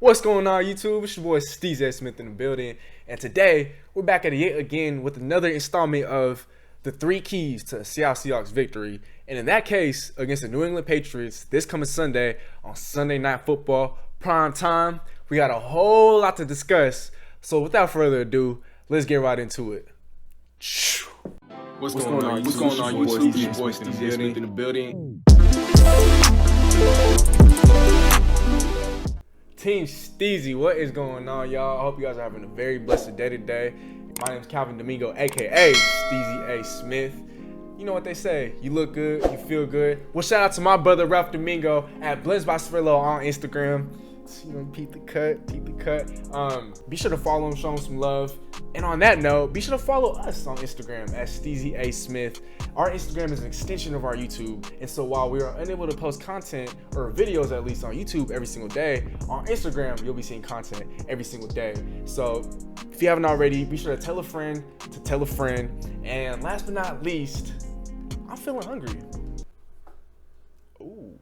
What's going on, YouTube? It's your boy SteezyASmith in the building, and today we're back at it yet again with another installment of the 3 keys to Seattle Seahawks victory, and in that case against the New England Patriots this coming Sunday on Sunday Night Football prime time. We got a whole lot to discuss, so without further ado, let's get right into it. What's going on? What's going on? Your boy SteezyASmith in the building. Team Steezy, what is going on, y'all? I hope you guys are having a very blessed day today. My name is Calvin Domingo, aka SteezyASmith. You know what they say, you look good, you feel good. Well, shout out to my brother Ralph Domingo at Blends by Sfrillo on Instagram. You know, peep the cut. Be sure to follow him, show him some love. And on that note, be sure to follow us on Instagram at SteezyASmith. Our Instagram is an extension of our YouTube, and so while we are unable to post content, or videos at least, on YouTube every single day, on Instagram you'll be seeing content every single day. So if you haven't already, be sure to tell a friend to tell a friend. And last but not least, I'm feeling hungry. Ooh.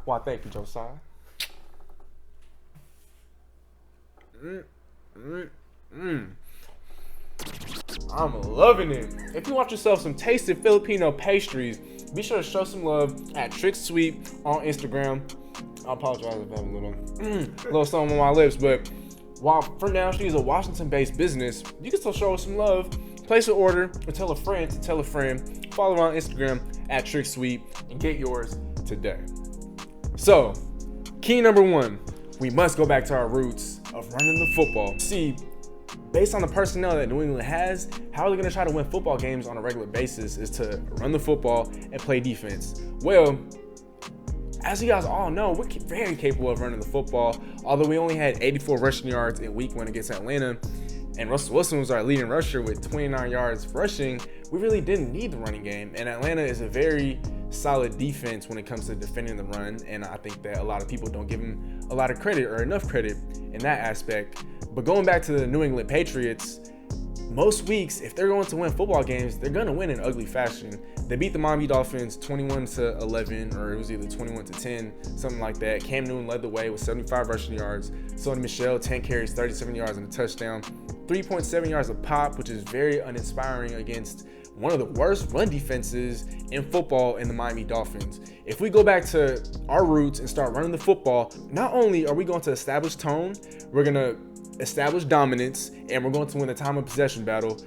Why, thank you, Josiah. I'm loving it. If you want yourself some tasty Filipino pastries, be sure to show some love at Trick Sweet on Instagram. I apologize if I have a little something on my lips, but while for now she's a Washington-based business, you can still show her some love. Place an order or tell a friend to tell a friend. Follow her on Instagram at Trick Sweet and get yours today. So, key number 1, we must go back to our roots of running the football. See, based on the personnel that New England has, how are they going to try to win football games on a regular basis is to run the football and play defense. Well, as you guys all know, we're very capable of running the football. Although we only had 84 rushing yards in week 1 against Atlanta, and Russell Wilson was our leading rusher with 29 yards rushing, we really didn't need the running game. And Atlanta is a very solid defense when it comes to defending the run, and I think that a lot of people don't give them a lot of credit or enough credit in that aspect. But going back to the New England Patriots, most weeks, if they're going to win football games, they're going to win in ugly fashion. They beat the Miami Dolphins 21-11, or it was either 21-10, something like that. Cam Newton led the way with 75 rushing yards. Sony Michel, 10 carries, 37 yards and a touchdown. 3.7 yards of pop, which is very uninspiring against one of the worst run defenses in football in the Miami Dolphins. If we go back to our roots and start running the football, not only are we going to establish tone, we're going to establish dominance, and we're going to win the time of possession battle.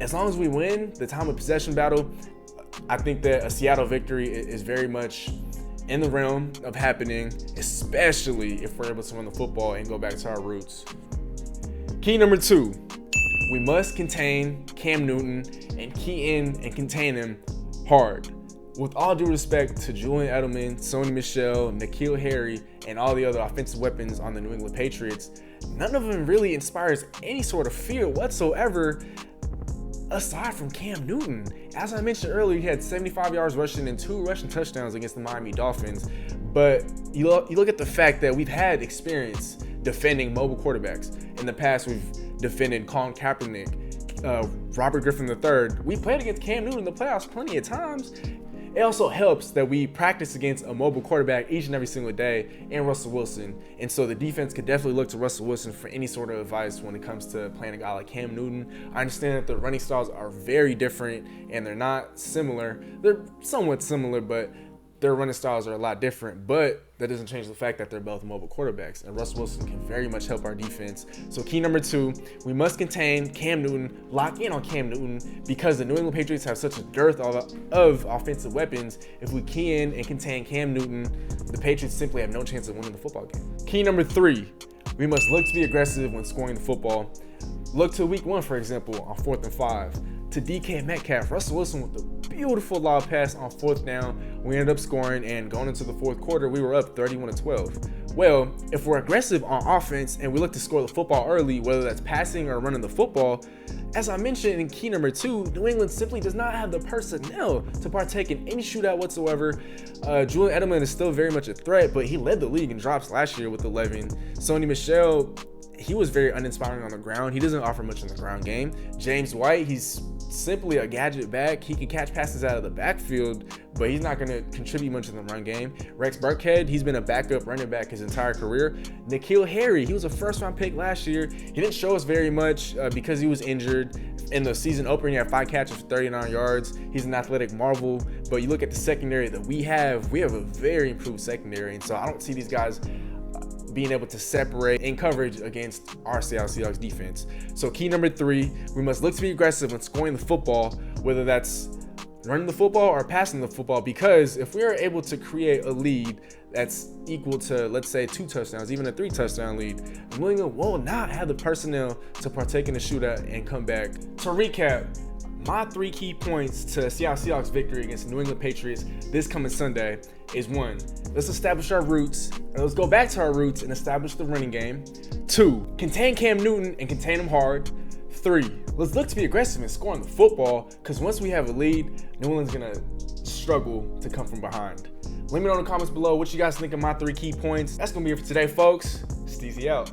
As long as we win the time of possession battle, I think that a Seattle victory is very much in the realm of happening, especially if we're able to run the football and go back to our roots. Key number 2, we must contain Cam Newton and key in and contain him hard. With all due respect to Julian Edelman, Sony Michel, N'Keal Harry, and all the other offensive weapons on the New England Patriots, none of them really inspires any sort of fear whatsoever aside from Cam Newton. As I mentioned earlier, he had 75 yards rushing and 2 rushing touchdowns against the Miami Dolphins. But you look at the fact that we've had experience defending mobile quarterbacks. In the past, we've defended Colin Kaepernick, Robert Griffin III. We played against Cam Newton in the playoffs plenty of times. It also helps that we practice against a mobile quarterback each and every single day, and Russell Wilson. And so the defense could definitely look to Russell Wilson for any sort of advice when it comes to playing a guy like Cam Newton. I understand that the running styles are very different and they're not similar. They're somewhat similar, but their running styles are a lot different. But that doesn't change the fact that they're both mobile quarterbacks, and Russell Wilson can very much help our defense. So key number 2, we must contain Cam Newton, lock in on Cam Newton, because the New England Patriots have such a dearth of offensive weapons. If we key in and contain Cam Newton, the Patriots simply have no chance of winning the football game. Key number 3, we must look to be aggressive when scoring the football. Look to week 1, for example, on 4th and 5. To DK Metcalf, Russell Wilson with the beautiful lob pass on 4th down. We ended up scoring, and going into the 4th quarter, we were up 31-12. Well, if we're aggressive on offense and we look to score the football early, whether that's passing or running the football, as I mentioned in key number 2, New England simply does not have the personnel to partake in any shootout whatsoever. Julian Edelman is still very much a threat, but he led the league in drops last year with 11. Sony Michel, he was very uninspiring on the ground. He doesn't offer much in the ground game. James White, he's simply a gadget back. He can catch passes out of the backfield, but he's not going to contribute much in the run game. Rex Burkhead, he's been a backup running back his entire career. N'Keal Harry, he was a first-round pick last year. He didn't show us very much because he was injured. In the season opener, he had 5 catches for 39 yards. He's an athletic marvel, but you look at the secondary that we have a very improved secondary, and so I don't see these guys being able to separate in coverage against our Seattle Seahawks defense. So key number 3, we must look to be aggressive when scoring the football, whether that's running the football or passing the football, because if we are able to create a lead that's equal to, let's say, 2 touchdowns, even a 3-touchdown lead, New England will not have the personnel to partake in the shootout and come back. To recap, my 3 key points to Seattle Seahawks victory against the New England Patriots this coming Sunday is 1, let's establish our roots, and let's go back to our roots and establish the running game. 2, contain Cam Newton and contain him hard. 3, let's look to be aggressive in scoring the football, because once we have a lead, New England's gonna struggle to come from behind. Let me know in the comments below what you guys think of my 3 key points. That's gonna be it for today, folks. Steezy out.